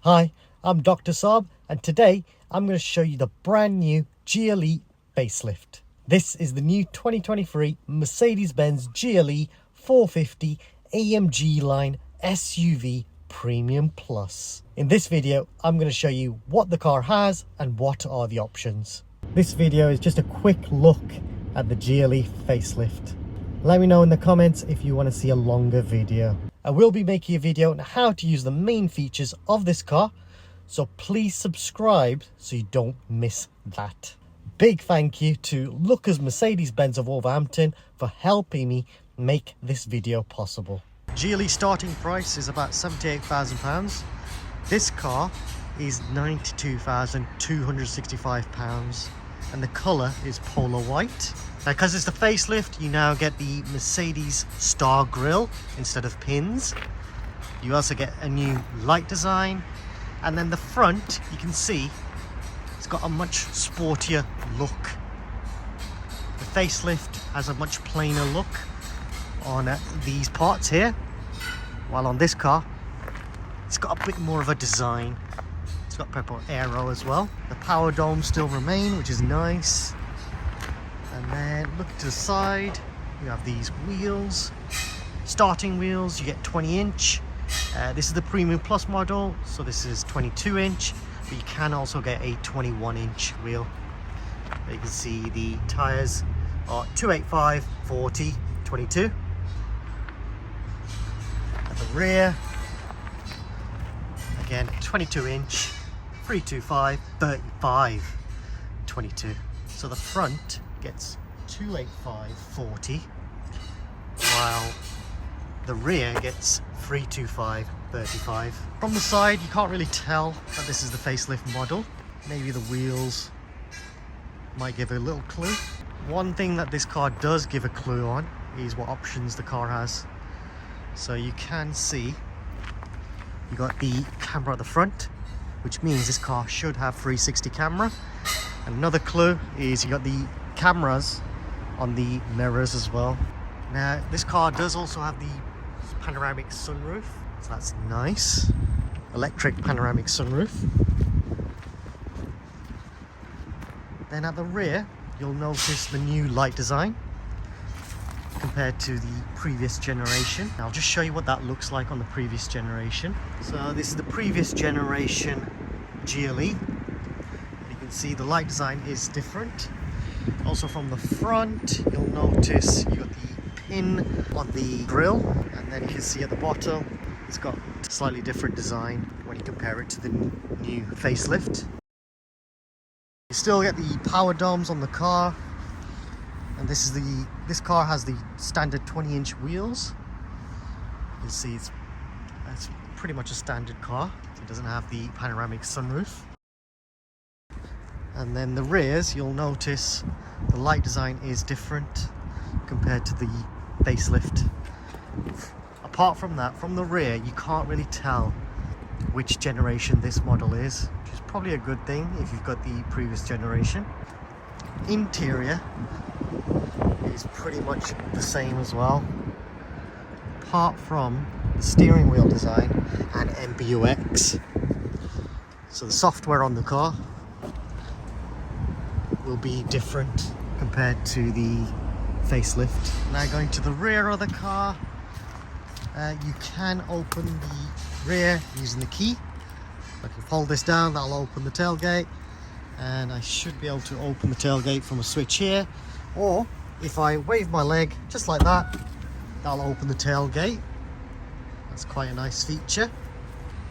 Hi, I'm Dr. Saab, and today I'm going to show you the brand new GLE Facelift. This is the new 2023 Mercedes-Benz GLE 450 AMGLine SUV Premium Plus. In this video, I'm going to show you what the car has and what are the options. This video is just a quick look at the GLE Facelift. Let me know in the comments if you want to see a longer video. I will be making a video on how to use the main features of this car, so please subscribe so you don't miss that. Big thank you to Lookers Mercedes-Benz of Wolverhampton for helping me make this video possible. GLE starting price is about £78,000. This car is £92,265 and the colour is polar white. Now, because it's the facelift, you now get the Mercedes star grille instead of pins. You also get a new light design, and then the front, you can see it's got a much sportier look. The facelift has a much plainer look on these parts here, while on this car it's got a bit more of a design. It's got purple aero as well. The power domes still remain, which is nice. And then look to the side, you have these wheels, starting wheels. You get 20-inch. This is the Premium Plus model, so this is 22-inch, but you can also get a 21-inch wheel. You can see the tires are 285, 40, 22. At the rear, again 22-inch, 325, 35, 22. So the front gets 285, 40, while the rear gets 325, 35. From the side, you can't really tell that this is the facelift model. Maybe the wheels might give a little clue. One thing that this car does give a clue on is what options the car has. So you can see you got the camera at the front, which means this car should have 360 camera. And another clue is you got the cameras on the mirrors as well. Now, this car does also have the panoramic sunroof, so that's nice. Electric panoramic sunroof. Then at the rear, you'll notice the new light design compared to the previous generation. I'll just show you what that looks like on the previous generation. So this is the previous generation GLE. You can see the light design is different. Also from the front, you'll notice you got the pin on the grille, and then you can see at the bottom it's got a slightly different design when you compare it to the new facelift. You still get the power domes on the car, and this car has the standard 20-inch wheels. You can see it's pretty much a standard car. It doesn't have the panoramic sunroof. And then the rears, you'll notice the light design is different compared to the facelift. Apart from that, from the rear, you can't really tell which generation this model is, which is probably a good thing if you've got the previous generation. Interior is pretty much the same as well, apart from the steering wheel design and MBUX. So the software on the car will be different compared to the facelift. Now going to the rear of the car, you can open the rear using the key. I can fold this down, that'll open the tailgate, and I should be able to open the tailgate from a switch here, or if I wave my leg just like that, that'll open the tailgate. That's quite a nice feature.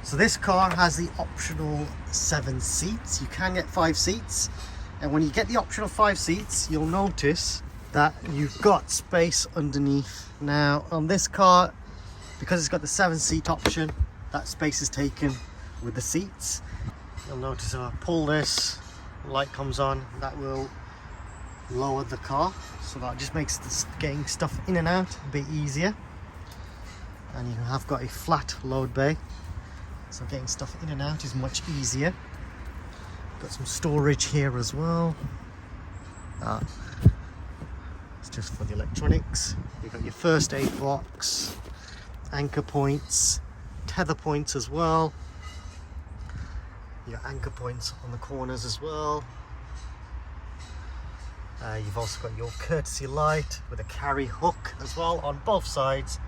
So this car has the optional 7 seats. You can get 5 seats. And when you get the optional 5 seats, you'll notice that you've got space underneath. Now on this car, because it's got the 7-seat option, that space is taken with the seats. You'll notice if I pull this, the light comes on, that will lower the car. So that just makes this getting stuff in and out a bit easier. And you have got a flat load bay, so getting stuff in and out is much easier. Got some storage here as well. It's just for the electronics. You've got your first aid box, anchor points, tether points as well. Your anchor points on the corners as well. You've also got your courtesy light with a carry hook as well on both sides.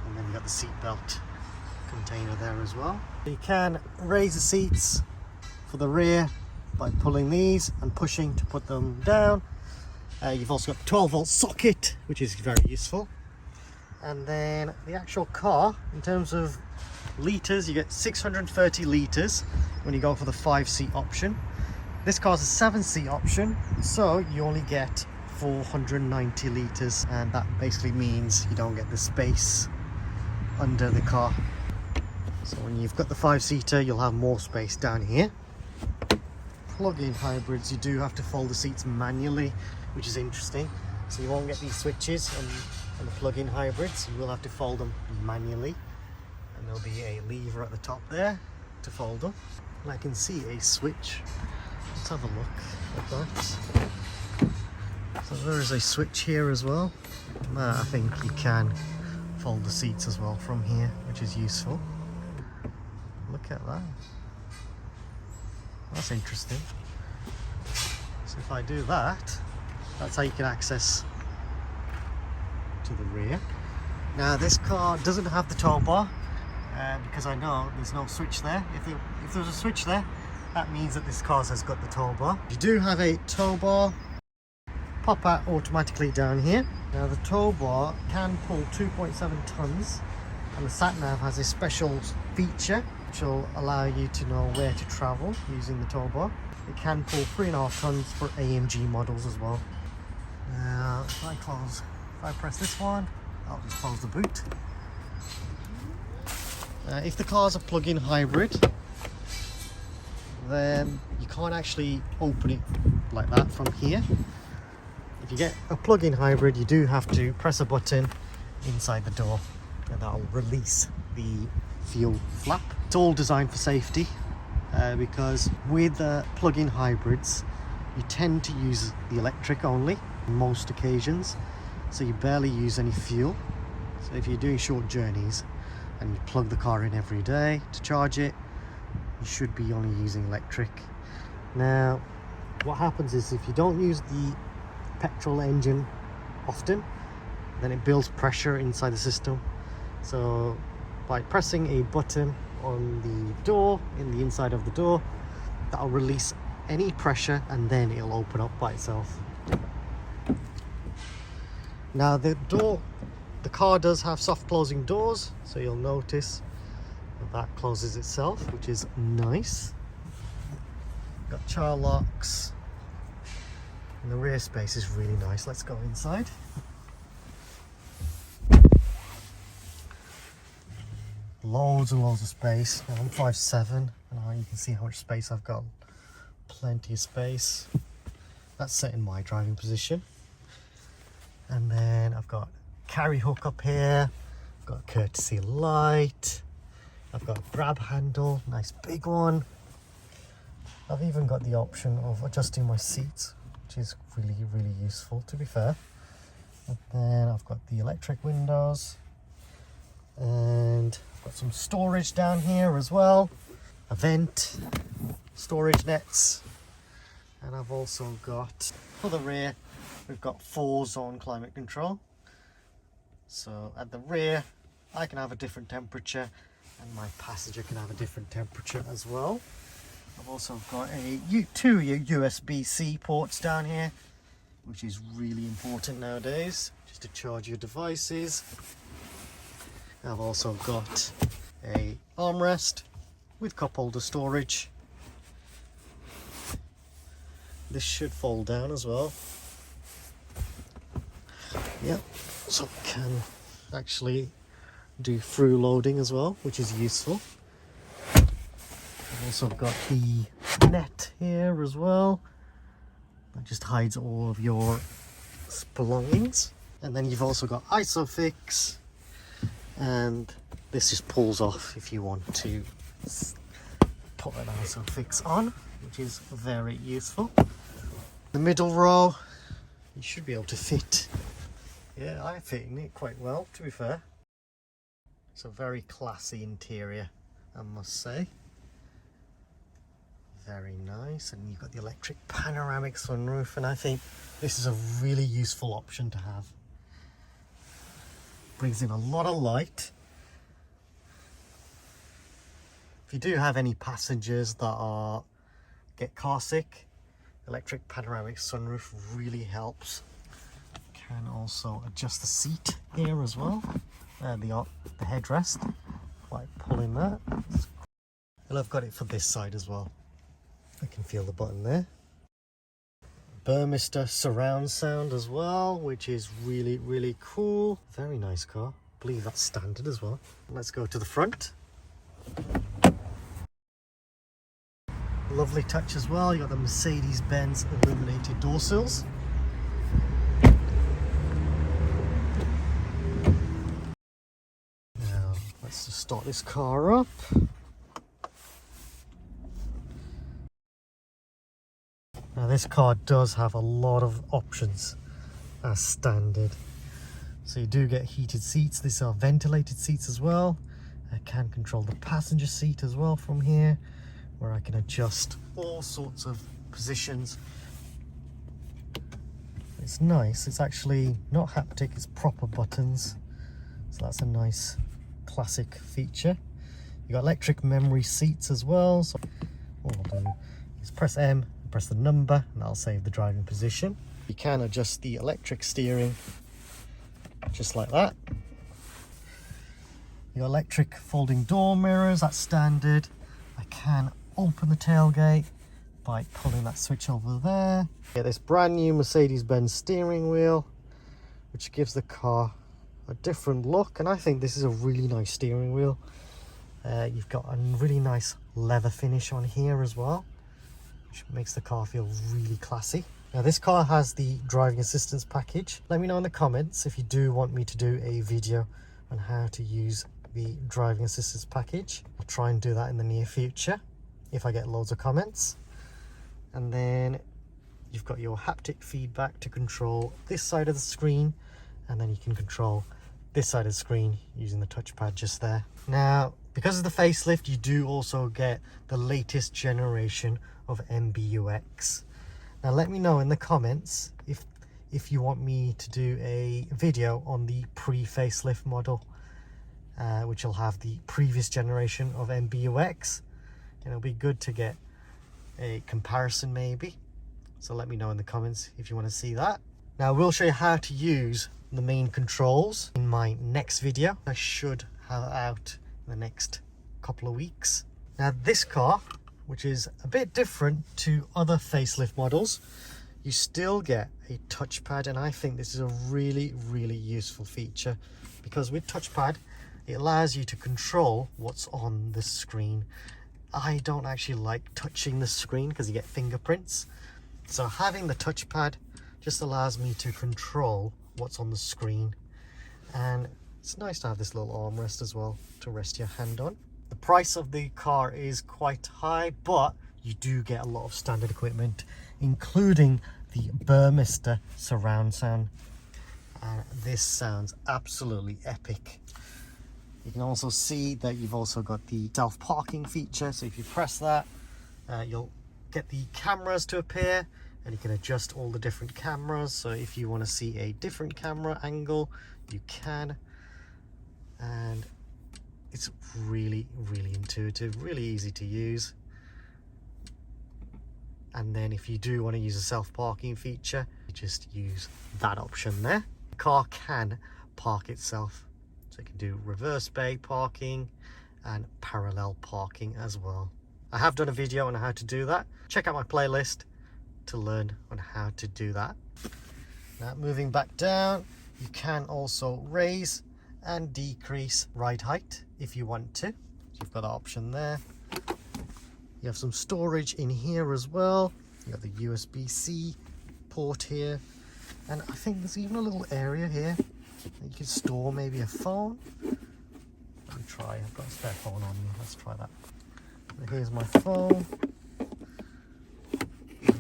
And then you've got the seat belt container there as well. You can raise the seats for the rear by pulling these and pushing to put them down. You've also got a 12-volt socket, which is very useful. And then the actual car, in terms of litres, you get 630 litres when you go for the 5-seat option. This car's a 7-seat option, so you only get 490 litres, and that basically means you don't get the space under the car. So when you've got the 5-seater, you'll have more space down here. Plug-in hybrids, you do have to fold the seats manually, which is interesting. So you won't get these switches on the plug-in hybrids. You will have to fold them manually, and there'll be a lever at the top there to fold them. And I can see a switch. Let's have a look at that. So there is a switch here as well. I think you can fold the seats as well from here, which is useful. Look at that. That's interesting. So if I do that, that's how you can access to the rear. Now this car doesn't have the tow bar because I know there's no switch there. If there's a switch there, that means that this car has got the tow bar. You do have a tow bar, pop out automatically down here. Now the tow bar can pull 2.7 tons, and the sat nav has a special feature which will allow you to know where to travel using the tow bar. It can pull 3.5 tons for AMG models as well. Now if I press this one, I'll just close the boot. If the car's a plug-in hybrid, then you can't actually open it like that from here. If you get a plug-in hybrid, you do have to press a button inside the door, and that'll release the fuel flap. It's all designed for safety because with plug-in hybrids, you tend to use the electric only on most occasions, so you barely use any fuel. So if you're doing short journeys and you plug the car in every day to charge it, you should be only using electric. Now what happens is, if you don't use the petrol engine often, then it builds pressure inside the system. So by pressing a button on the door, in the inside of the door, that'll release any pressure, and then it'll open up by itself. Now the car does have soft closing doors, so you'll notice that closes itself, which is nice. Got child locks, and the rear space is really nice. Let's go inside. Loads and loads of space. Now, I'm 5'7", and you can see how much space I've got. Plenty of space. That's set in my driving position. And then I've got carry hook up here. I've got a courtesy light. I've got a grab handle, nice big one. I've even got the option of adjusting my seats, which is really, really useful, to be fair. And then I've got the electric windows, and I've got some storage down here as well. A vent, storage nets, and I've also got, for the rear, we've got 4-zone climate control. So at the rear, I can have a different temperature, and my passenger can have a different temperature as well. I've also got two USB-C ports down here, which is really important nowadays, just to charge your devices. I've also got a armrest with cup holder storage. This should fold down as well. Yep, so I can actually do through loading as well, which is useful. I've also got the net here as well. That just hides all of your belongings. And then you've also got ISOFIX, and this just pulls off if you want to put an ISOFIX on, which is very useful. The middle row, you should be able to fit. Yeah, I fit in it quite well, to be fair. It's a very classy interior, I must say. Very nice. And you've got the electric panoramic sunroof, and I think this is a really useful option to have. Brings in a lot of light. If you do have any passengers that get car sick, electric panoramic sunroof really helps. Can also adjust the seat here as well, the headrest, by pulling that. And I've got it for this side as well. I can feel the button there. Burmester surround sound as well, which is really cool. Very nice car. I believe that's standard as well. Let's go to the front. Lovely touch as well. You got the Mercedes-Benz illuminated door sills. Now let's just start this car up. Now this car does have a lot of options as standard. So you do get heated seats. These are ventilated seats as well. I can control the passenger seat as well from here, where I can adjust all sorts of positions. It's nice. It's actually not haptic, it's proper buttons. So that's a nice classic feature. You got electric memory seats as well. So all I'll do is press M, press the number, and that'll save the driving position. You can adjust the electric steering just like that. You got electric folding door mirrors, that's standard. I can open the tailgate by pulling that switch over there. Get this brand new Mercedes-Benz steering wheel, which gives the car a different look, and I think this is a really nice steering wheel. You've got a really nice leather finish on here as well, which makes the car feel really classy. Now this car has the driving assistance package. Let me know in the comments if you do want me to do a video on how to use the driving assistance package. I'll try and do that in the near future if I get loads of comments. And then you've got your haptic feedback to control this side of the screen, and then you can control this side of the screen using the touchpad just there. Now, because of the facelift, you do also get the latest generation of MBUX. Now let me know in the comments if you want me to do a video on the pre-facelift model, which will have the previous generation of MBUX, and it'll be good to get a comparison maybe. So let me know in the comments if you want to see that. Now we'll show you how to use the main controls in my next video. I should have it out in the next couple of weeks. Now this car, which is a bit different to other facelift models, you still get a touchpad, and I think this is a really useful feature, because with touchpad it allows you to control what's on the screen. I don't actually like touching the screen because you get fingerprints, so having the touchpad just allows me to control what's on the screen. And it's nice to have this little armrest as well to rest your hand on. The price of the car is quite high, but you do get a lot of standard equipment, including the Burmester surround sound. And this sounds absolutely epic. You can also see that you've also got the self-parking feature. So if you press that, you'll get the cameras to appear, and you can adjust all the different cameras. So if you want to see a different camera angle, you can. And it's really intuitive, really easy to use. And then if you do want to use a self-parking feature, you just use that option there. The car can park itself, so it can do reverse bay parking and parallel parking as well. I have done a video on how to do that. Check out my playlist to learn on how to do that. Now moving back down, you can also raise and decrease ride height if you want to. So you've got that option there. You have some storage in here as well. You have the USB-C port here, and I think there's even a little area here that you can store maybe a phone. Let me try. I've got a spare phone on me. Let's try that. Here's my phone.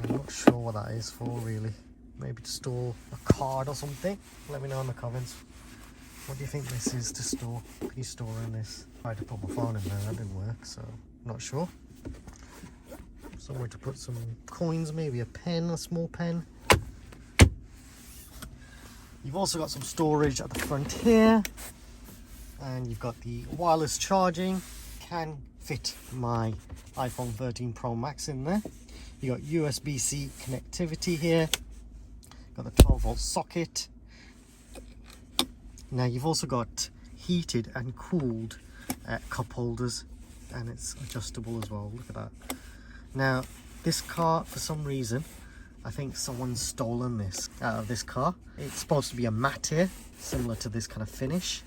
I'm not sure what that is for really. Maybe to store a card or something. Let me know in the comments. What do you think this is to store? Can you store in this? I tried to put my phone in there, that didn't work, so I'm not sure. somewhere to put some coins, maybe a pen, a small pen. You've also got some storage at the front here, and you've got the wireless charging. Can fit my iPhone 13 Pro Max in there. You got USB-C connectivity here, got the 12-volt socket. Now you've also got heated and cooled cup holders, and it's adjustable as well. Look at that. Now this car, for some reason, I think someone's stolen this out of this car. It's supposed to be a matte here, similar to this kind of finish,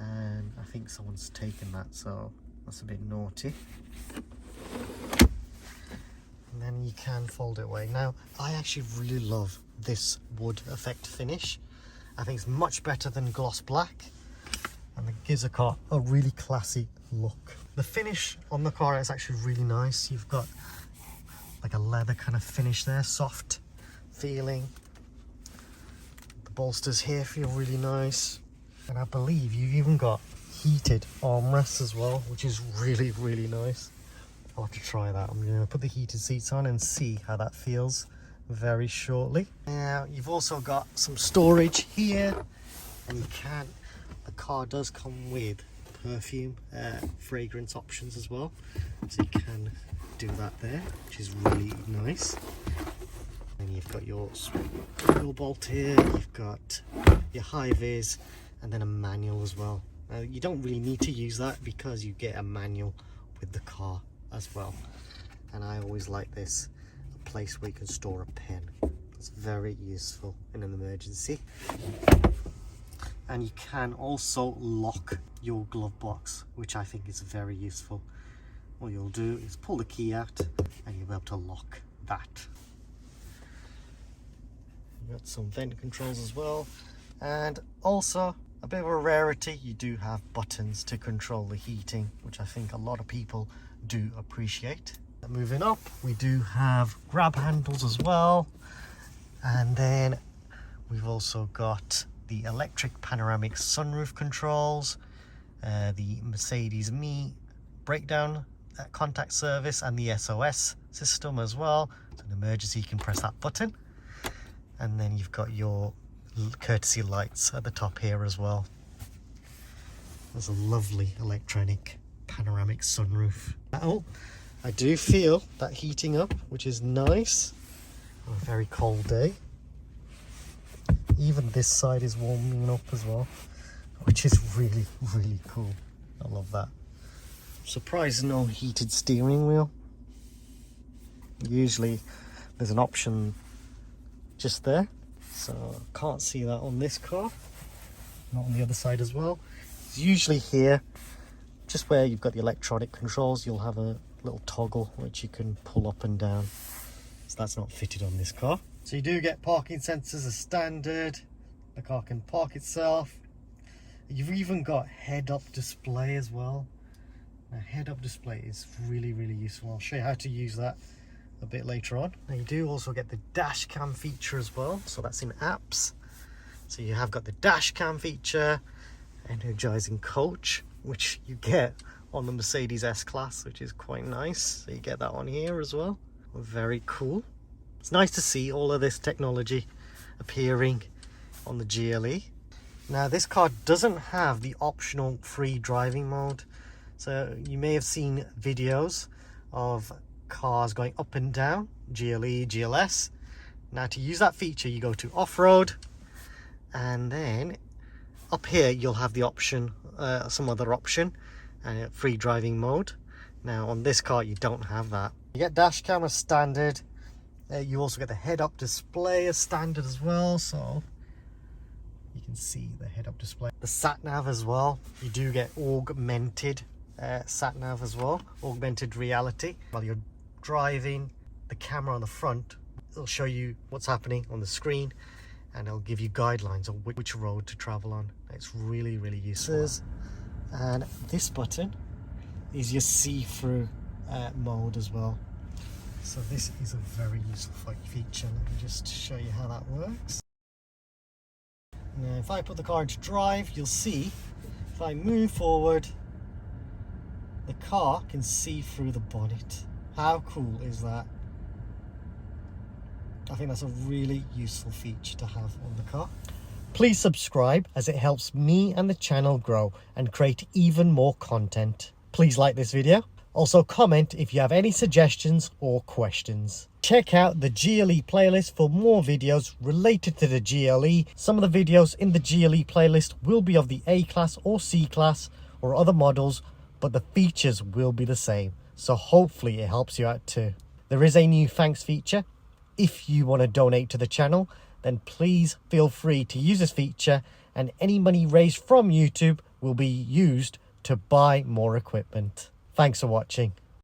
and I think someone's taken that, so that's a bit naughty. And then you can fold it away. Now I actually really love this wood effect finish. I think it's much better than gloss black, and it gives a car a really classy look. The finish on the car is actually really nice. You've got like a leather kind of finish there, soft feeling. The bolsters here feel really nice, and I believe you've even got heated armrests as well, which is really, really nice. I'll have to try that. I'm going to put the heated seats on and see how that feels very shortly. Now you've also got some storage here, and the car does come with perfume fragrance options as well, so you can do that there, which is really nice. And you've got your wheel bolt here, you've got your high vis, and then a manual as well. Now you don't really need to use that because you get a manual with the car as well, and I always like this, a place where you can store a pen. It's very useful in an emergency. And you can also lock your glove box, which I think is very useful. All you'll do is pull the key out and you'll be able to lock that. You've got some vent controls as well, and also a bit of a rarity, you do have buttons to control the heating, which I think a lot of people do appreciate. Moving up, we do have grab handles as well, and then we've also got the electric panoramic sunroof controls, the Mercedes-Me breakdown contact service, and the SOS system as well. So in emergency you can press that button, and then you've got your courtesy lights at the top here as well. There's a lovely electronic panoramic sunroof. Now I do feel that heating up, which is nice on a very cold day. Even this side is warming up as well, which is really, really cool. I love that. Surprised no heated steering wheel. Usually there's an option just there, so can't see that on this car. Not on the other side as well. It's usually here, just where you've got the electronic controls, you'll have a little toggle which you can pull up and down. So that's not fitted on this car. So you do get parking sensors as standard. The car can park itself. You've even got head-up display as well. Now head-up display is really, really useful. I'll show you how to use that a bit later on. Now you do also get the dash cam feature as well, so that's in apps. So you have got the dash cam feature, energizing coach, which you get on the Mercedes S-Class, which is quite nice. So you get that on here as well. Very cool. It's nice to see all of this technology appearing on the GLE. Now this car doesn't have the optional free driving mode. So you may have seen videos of cars going up and down, GLE, GLS. Now to use that feature, you go to off-road, and then up here you'll have the option, some other option, free driving mode. Now on this car you don't have that. You get dash cam as standard. You also get the head-up display as standard as well, so you can see the head-up display. The sat-nav as well. You do get augmented sat-nav as well, augmented reality. While you're driving, the camera on the front, it'll show you what's happening on the screen, and it'll give you guidelines on which road to travel on. It's really, really useful. And this button is your see-through mode as well. So this is a very useful feature. Let me just show you how that works. Now if I put the car into drive, you'll see if I move forward, the car can see through the bonnet. How cool is that? I think that's a really useful feature to have on the car. Please subscribe as it helps me and the channel grow and create even more content. Please like this video. Also comment if you have any suggestions or questions. Check out the GLE playlist for more videos related to the GLE. Some of the videos in the GLE playlist will be of the A-Class or C-Class or other models, but the features will be the same. So hopefully it helps you out too. There is a new thanks feature. If you want to donate to the channel, then please feel free to use this feature, and any money raised from YouTube will be used to buy more equipment. Thanks for watching.